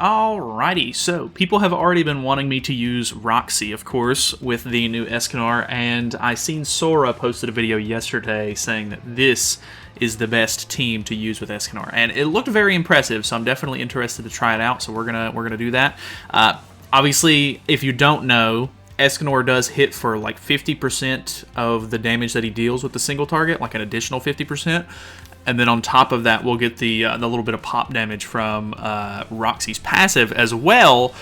Alrighty, so people have already been wanting me to use Roxy, of course, with the new Escanor, and I seen Sora posted a video yesterday saying that this is the best team to use with Escanor, and it looked very impressive. So I'm definitely interested to try it out. So we're gonna do that. Obviously, if you don't know, Escanor does hit for like 50% of the damage that he deals with the single target, like an additional 50%. And then on top of that, we'll get the little bit of pop damage from Roxy's passive as well,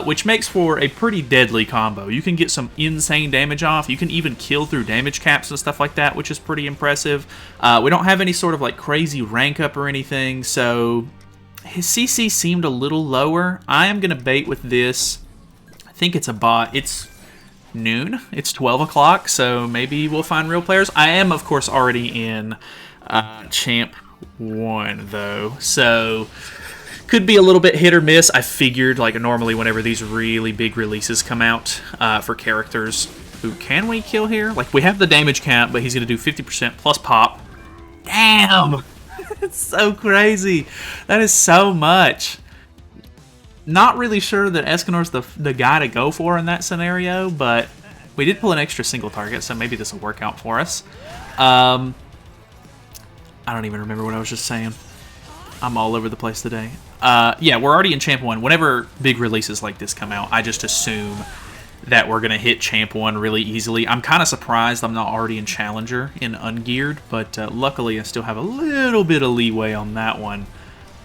which makes for a pretty deadly combo. You can get some insane damage off. You can even kill through damage caps and stuff like that, which is pretty impressive. We don't have any sort of like crazy rank up or anything, so his CC seemed a little lower. I am going to bait with this. I think it's a bot. It's noon. It's 12 o'clock, so maybe we'll find real players. I am, of course, already in Champ 1, though, so could be a little bit hit or miss. I figured, like, normally whenever these really big releases come out for characters, who can we kill here? Like, we have the damage cap, but he's going to do 50% plus pop. Damn! It's so crazy. That is so much. Not really sure that Escanor's the guy to go for in that scenario, but we did pull an extra single target, so maybe this will work out for us. I don't even remember what I was just saying. I'm all over the place today. Yeah, we're already in Champ 1. Whenever big releases like this come out, I just assume that we're going to hit Champ 1 really easily. I'm kind of surprised I'm not already in Challenger in Ungeared, but luckily I still have a little bit of leeway on that one.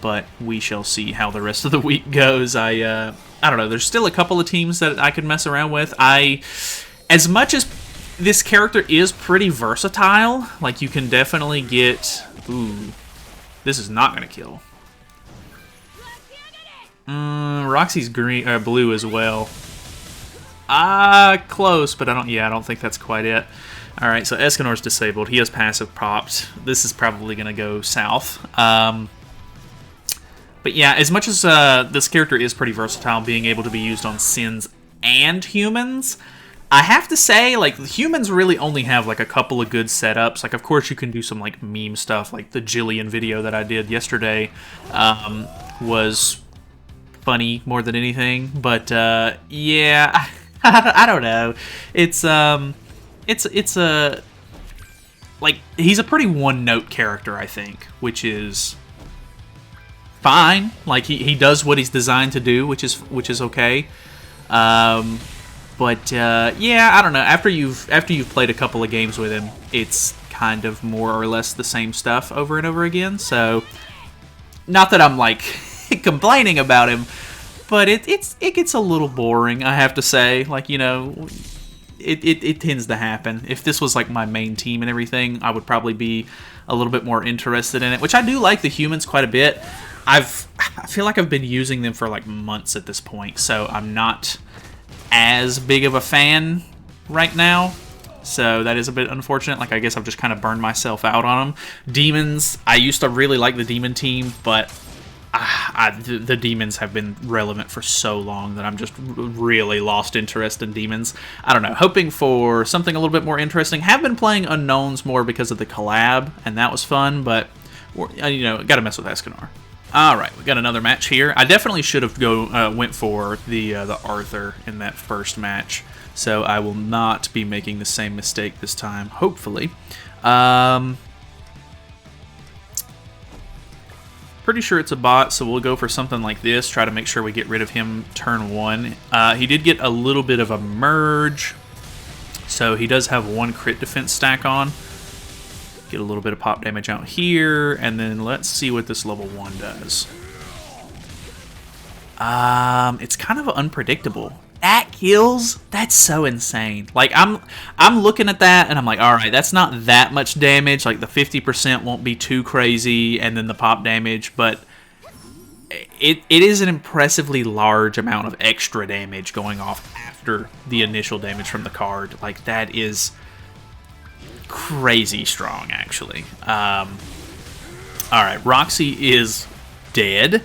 But we shall see how the rest of the week goes. I don't know. There's still a couple of teams that I could mess around with. As much as this character is pretty versatile, like you can definitely get... Ooh, this is not going to kill. Roxy's green, blue as well. Close, but I don't think that's quite it. All right, so Escanor's disabled. He has passive popped. This is probably going to go south. But yeah, as much as this character is pretty versatile, being able to be used on Sins and humans, I have to say, like, humans really only have, like, a couple of good setups. Like, of course, you can do some, like, meme stuff. Like, the Jillian video that I did yesterday was funny more than anything. But, yeah, I don't know. It's a... Like, he's a pretty one-note character, I think, which is fine. Like, he does what he's designed to do, which is okay. But yeah, I don't know. After you've played a couple of games with him, it's kind of more or less the same stuff over and over again. So, not that I'm like complaining about him, but it gets a little boring. I have to say, like, you know, it tends to happen. If this was like my main team and everything, I would probably be a little bit more interested in it. Which I do like the humans quite a bit. I feel like I've been using them for like months at this point, so I'm not as big of a fan right now, so that is a bit unfortunate. Like, I guess I've just kind of burned myself out on them. Demons, I used to really like the demon team, but the demons have been relevant for so long that I'm just really lost interest in demons. I don't know, hoping for something a little bit more interesting. Have been playing Unknowns more because of the collab, and that was fun, but, you know, gotta mess with Escanor. Alright, we got another match here. I definitely should have went for the Arthur in that first match, so I will not be making the same mistake this time, hopefully. Pretty sure it's a bot, so we'll go for something like this, try to make sure we get rid of him turn 1. He did get a little bit of a merge, so he does have 1 crit defense stack on. Get a little bit of pop damage out here, and then let's see what this level 1 does. It's kind of unpredictable. That kills? That's so insane. Like, I'm looking at that, and I'm like, alright, that's not that much damage. Like, the 50% won't be too crazy, and then the pop damage, but it is an impressively large amount of extra damage going off after the initial damage from the card. Like, that is crazy strong, actually. Alright, Roxy is dead.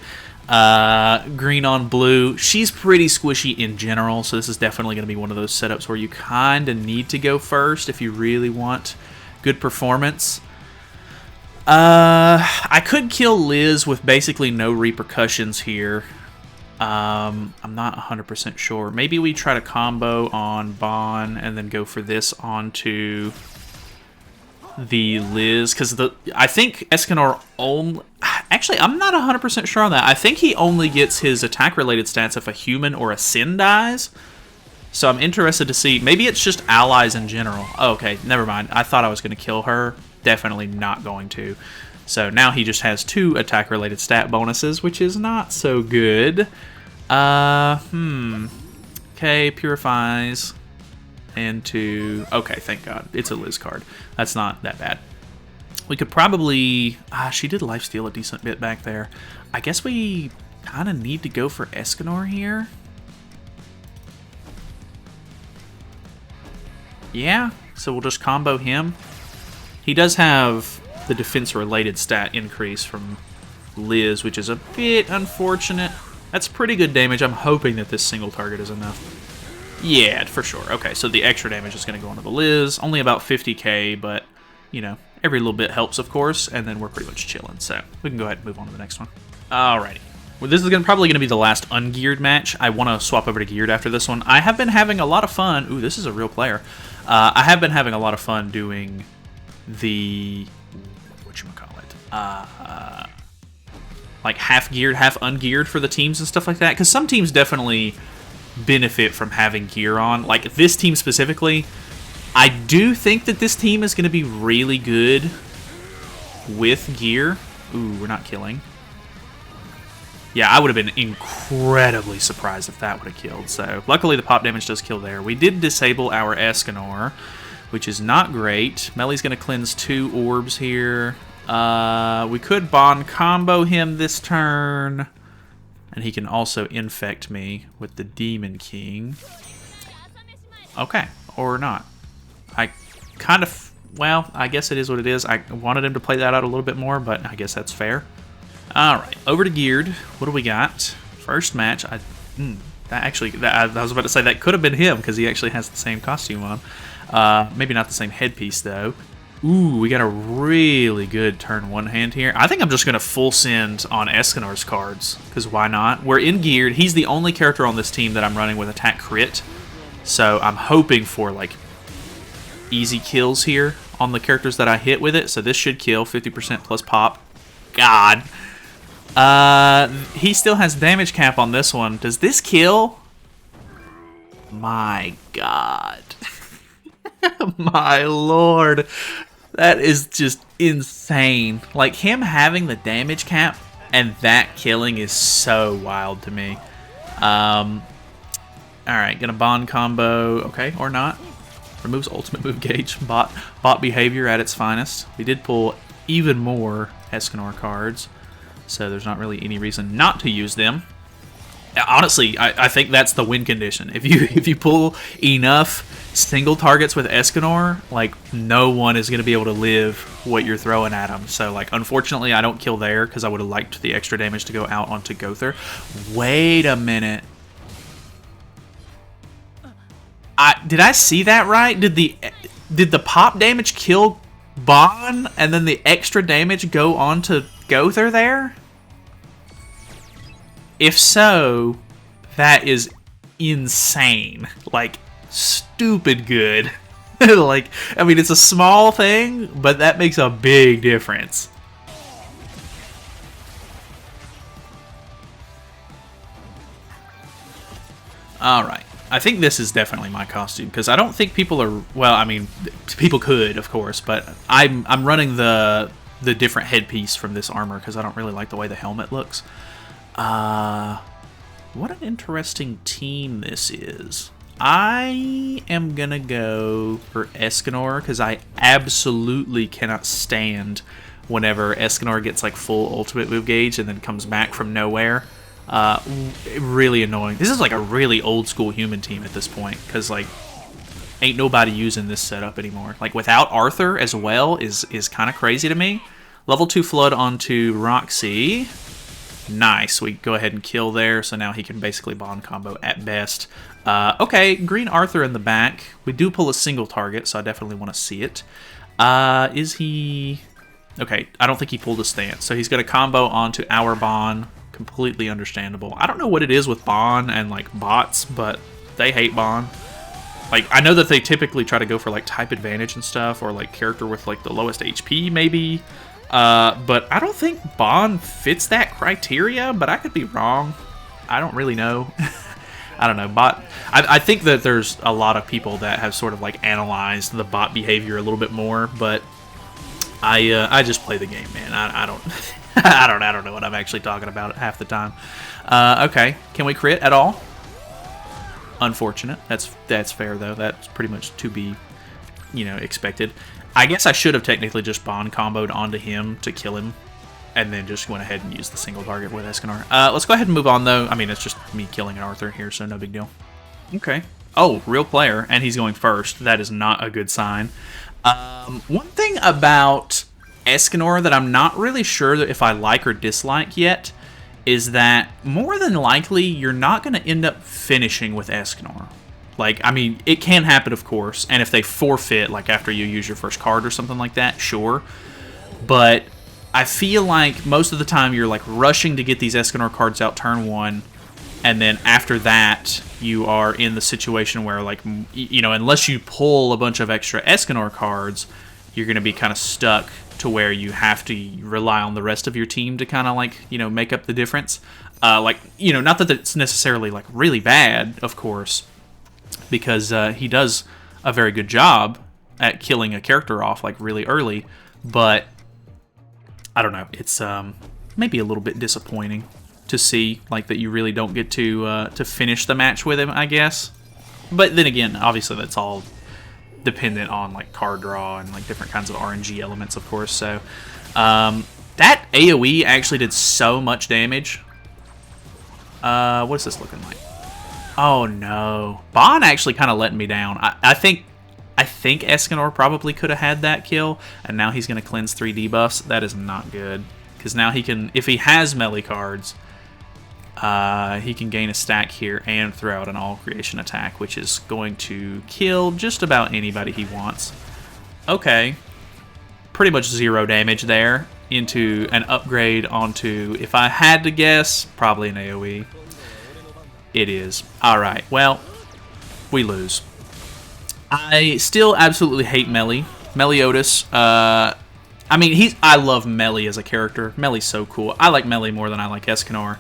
Green on blue. She's pretty squishy in general, so this is definitely going to be one of those setups where you kind of need to go first if you really want good performance. I could kill Liz with basically no repercussions here. I'm not 100% sure. Maybe we try to combo on Bon and then go for this onto the Liz, because I think Escanor only... Actually, I'm not 100% sure on that. I think he only gets his attack-related stats if a human or a Sin dies. So I'm interested to see. Maybe it's just allies in general. Oh, okay, never mind. I thought I was going to kill her. Definitely not going to. So now he just has 2 attack-related stat bonuses, which is not so good. Okay, purifies. Into... Okay, thank God. It's a Liz card. That's not that bad. We could probably... she did lifesteal a decent bit back there. I guess we kind of need to go for Escanor here. Yeah, so we'll just combo him. He does have the defense-related stat increase from Liz, which is a bit unfortunate. That's pretty good damage. I'm hoping that this single target is enough. Yeah, for sure. Okay, so the extra damage is going to go onto the Liz. Only about 50k, but, you know, every little bit helps, of course, and then we're pretty much chilling. So we can go ahead and move on to the next one. Alrighty. Well, this is probably going to be the last ungeared match. I want to swap over to geared after this one. I have been having a lot of fun. Ooh, this is a real player. I have been having a lot of fun doing the... whatchamacallit? Like half geared, half ungeared for the teams and stuff like that. Because some teams definitely benefit from having gear on. Like this team specifically, I do think that this team is going to be really good with gear. Ooh, we're not killing. Yeah, I would have been incredibly surprised if that would have killed. So luckily the pop damage does kill there. We did disable our Escanor, which is not great. Melly's going to cleanse 2 orbs here. We could bond combo him this turn. And he can also infect me with the Demon King. Okay, or not. I kind of... Well, I guess it is what it is. I wanted him to play that out a little bit more, but I guess that's fair. Alright, over to geared. What do we got? First match. I was about to say that could have been him, because he actually has the same costume on. Maybe not the same headpiece, though. Ooh, we got a really good turn 1 hand here. I think I'm just going to full send on Escanor's cards, because why not? We're in geared. He's the only character on this team that I'm running with attack crit, so I'm hoping for, like, easy kills here on the characters that I hit with it, so this should kill 50% plus pop. God. He still has damage cap on this one. Does this kill? My God. My Lord. That is just insane. Like, him having the damage cap and that killing is so wild to me. Alright, gonna bond combo. Okay, or not. Removes ultimate move gauge. Bot behavior at its finest. We did pull even more Escanor cards, so there's not really any reason not to use them. Honestly, I think that's the win condition. If you pull enough single targets with Escanor, like, no one is going to be able to live what you're throwing at them. So, like, unfortunately, I don't kill there because I would have liked the extra damage to go out onto Gother. Wait a minute. Did I see that right? Did the pop damage kill Bon and then the extra damage go on to Gother there? If so, that is insane. Like, stupid good. Like, I mean, it's a small thing, but that makes a big difference. Alright. I think this is definitely my costume, because I don't think people are... Well, I mean, people could, of course, but I'm running the different headpiece from this armor, because I don't really like the way the helmet looks. What an interesting team this is. I am gonna go for Escanor, because I absolutely cannot stand whenever Escanor gets like full ultimate move gauge and then comes back from nowhere. Really annoying. This is like a really old school human team at this point, because like ain't nobody using this setup anymore. Like without Arthur as well is kind of crazy to me. Level 2 flood onto Roxy. Nice. We go ahead and kill there, so now he can basically bond combo at best. Okay, green Arthur in the back. We do pull a single target, so I definitely want to see it. Is he... Okay, I don't think he pulled a stance, so he's going to combo onto our bond, completely understandable. I don't know what it is with Bon and like bots, but they hate Bon. Like, I know that they typically try to go for like type advantage and stuff, or like character with like the lowest HP maybe. But I don't think Bon fits that criteria, but I could be wrong. I don't really know. I don't know. I think that there's a lot of people that have sort of like analyzed the bot behavior a little bit more, but I just play the game, man. I don't I don't know what I'm actually talking about half the time. Okay, can we crit at all? Unfortunate. That's fair though. That's pretty much to be, expected. I guess I should have technically just Bond comboed onto him to kill him, and then just went ahead and used the single target with Escanor. Let's go ahead and move on though. I mean, it's just me killing an Arthur here, so no big deal. Okay. Oh, real player, and he's going first. That is not a good sign. One thing about Escanor that I'm not really sure if I like or dislike yet is that more than likely you're not going to end up finishing with Escanor. Like, I mean, it can happen, of course, and if they forfeit, like after you use your first card or something like that, sure. But I feel like most of the time you're like rushing to get these Escanor cards out turn 1, and then after that you are in the situation where, like, unless you pull a bunch of extra Escanor cards, you're going to be kind of stuck to where you have to rely on the rest of your team to kind of like, make up the difference. Not that it's necessarily like really bad, of course, because he does a very good job at killing a character off like really early, but I don't know, it's maybe a little bit disappointing to see like that you really don't get to finish the match with him, I guess. But then again, obviously that's all dependent on like card draw and like different kinds of RNG elements, of course. So that AoE actually did so much damage. What is this looking like? Oh no, Bon actually kind of letting me down. I think Escanor probably could have had that kill, and now he's going to cleanse 3 debuffs. That is not good, because now he can, if he has melee cards, he can gain a stack here and throw out an all creation attack, which is going to kill just about anybody he wants. Okay, pretty much 0 damage there into an upgrade onto, if I had to guess, probably an AoE. It is. Alright, well, we lose. I still absolutely hate Melee. Meliodas, I mean, I love Melee as a character. Melee's so cool. I like Melee more than I like Escanor.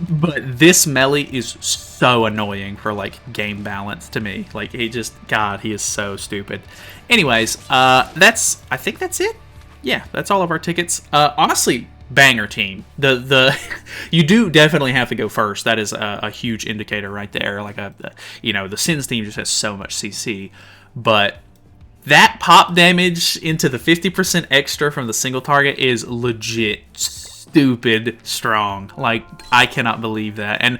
But this Melee is so annoying for, like, game balance to me. Like, he is so stupid. Anyways, I think that's it. Yeah, that's all of our tickets. Honestly, banger team. You do definitely have to go first. That is a huge indicator right there. Like, the Sins team just has so much CC. But that pop damage into the 50% extra from the single target is legit stupid strong. Like, I cannot believe that. And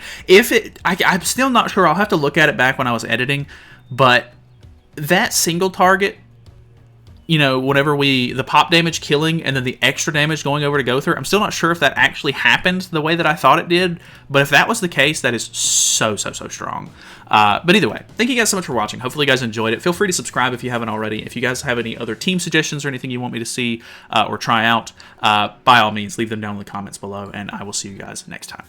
I'm still not sure. I'll have to look at it back when I was editing. But that single target, whenever the pop damage killing and then the extra damage going over to go through, I'm still not sure if that actually happened the way that I thought it did. But if that was the case, that is so strong. But either way, thank you guys so much for watching. Hopefully you guys enjoyed it. Feel free to subscribe if you haven't already. If you guys have any other team suggestions or anything you want me to see or try out, by all means, leave them down in the comments below, and I will see you guys next time.